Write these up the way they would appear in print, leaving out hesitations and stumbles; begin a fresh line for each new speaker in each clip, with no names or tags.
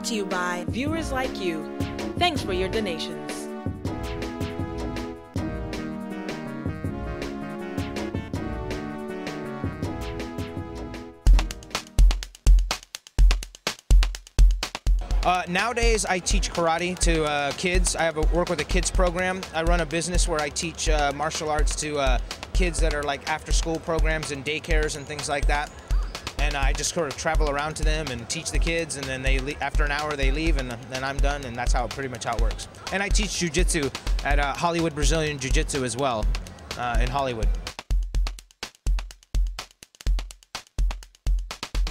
Brought to you by viewers like you. Thanks for your donations.
Nowadays, I teach karate to kids. I work with a kids program. I run a business where I teach martial arts to kids that are like after-school programs and daycares and things like that. And I just sort of travel around to them and teach the kids, and then after an hour they leave, and then I'm done, and that's pretty much how it works. And I teach jiu-jitsu at Hollywood Brazilian Jiu-Jitsu as well in Hollywood.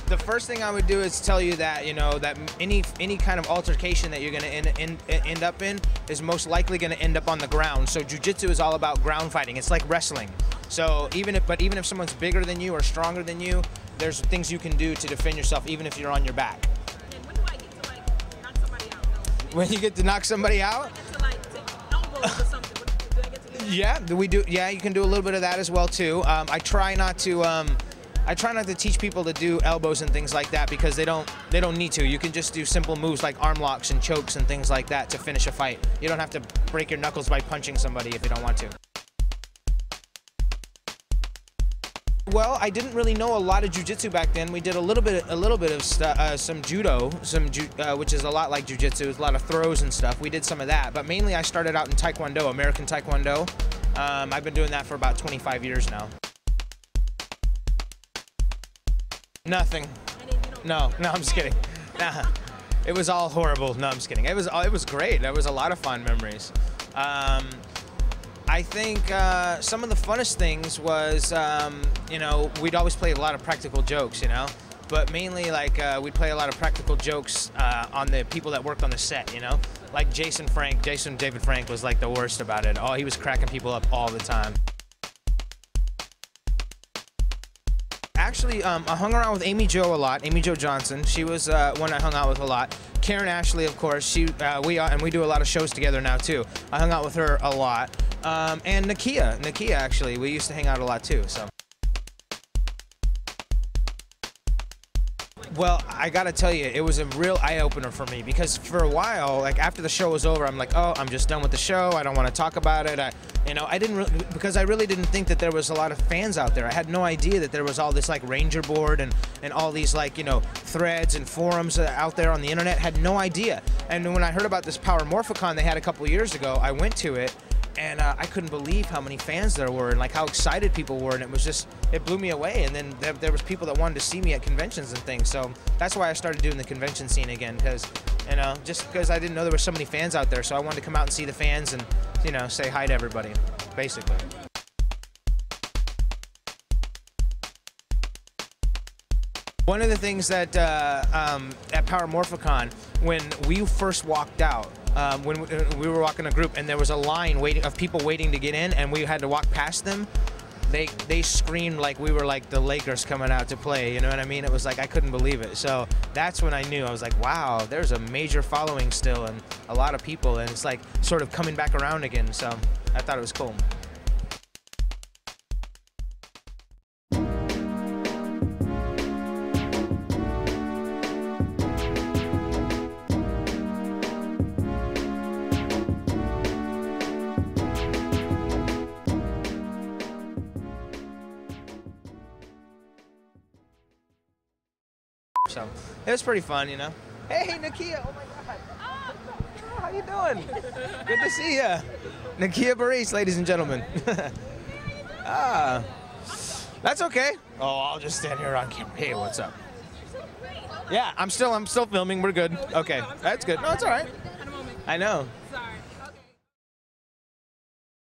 The first thing I would do is tell you that, you know, that any kind of altercation that you're going to end up in is most likely going to end up on the ground. So jiu-jitsu is all about ground fighting. It's like wrestling. So even if someone's bigger than you or stronger than you, there's things you can do to defend yourself even if you're on your back.
And when do I get to like knock somebody out?
When you get to knock somebody out?
I get to like take elbows or something. Do I get to do that?
Yeah, we do. Yeah, you can do a little bit of that as well too. I try not to teach people to do elbows and things like that because they don't need to. You can just do simple moves like arm locks and chokes and things like that to finish a fight. You don't have to break your knuckles by punching somebody if you don't want to. Well, I didn't really know a lot of jiu-jitsu back then. We did a little bit of some judo, which is a lot like jiu-jitsu. It's a lot of throws and stuff. We did some of that, but mainly I started out in taekwondo, American taekwondo. I've been doing that for about 25 years now. Nothing. No, I'm just kidding. Nah, it was all horrible. No, I'm just kidding. It was great. There was a lot of fun memories. I think some of the funnest things was, you know, we'd always play a lot of practical jokes, you know, but mainly like we'd play a lot of practical jokes on the people that worked on the set, you know, like Jason David Frank was like the worst about it. Oh, he was cracking people up all the time. Actually, I hung around with Amy Jo a lot. Amy Jo Johnson, she was one I hung out with a lot. Karen Ashley, of course, and we do a lot of shows together now too. I hung out with her a lot. And Nakia actually, we used to hang out a lot too. So. Well, I gotta tell you, it was a real eye-opener for me because for a while, like after the show was over, I'm like, oh, I'm just done with the show. I don't want to talk about it. Because I really didn't think that there was a lot of fans out there. I had no idea that there was all this like Ranger board and all these like, you know, threads and forums out there on the internet. Had no idea. And when I heard about this Power Morphicon they had a couple years ago, I went to it. And I couldn't believe how many fans there were and like how excited people were, and it blew me away. And then there was people that wanted to see me at conventions and things. So that's why I started doing the convention scene again, because, you know, just because I didn't know there were so many fans out there. So I wanted to come out and see the fans and, you know, say hi to everybody, basically. One of the things that at Power Morphicon, when we first walked out, when we were walking a group and there was a line of people waiting to get in and we had to walk past them, they screamed like we were like the Lakers coming out to play, you know what I mean? It was like, I couldn't believe it. So that's when I knew. I was like, wow, there's a major following still and a lot of people, and it's like sort of coming back around again. So I thought it was cool. So it was pretty fun, you know. Hey, Nakia! Oh my God! How you doing? Good to see you, Nakia Baris, ladies and gentlemen. That's okay. Oh, I'll just stand here on camera. Hey, what's up? Yeah, I'm still filming. We're good. Okay, that's good. No, it's all right. I know.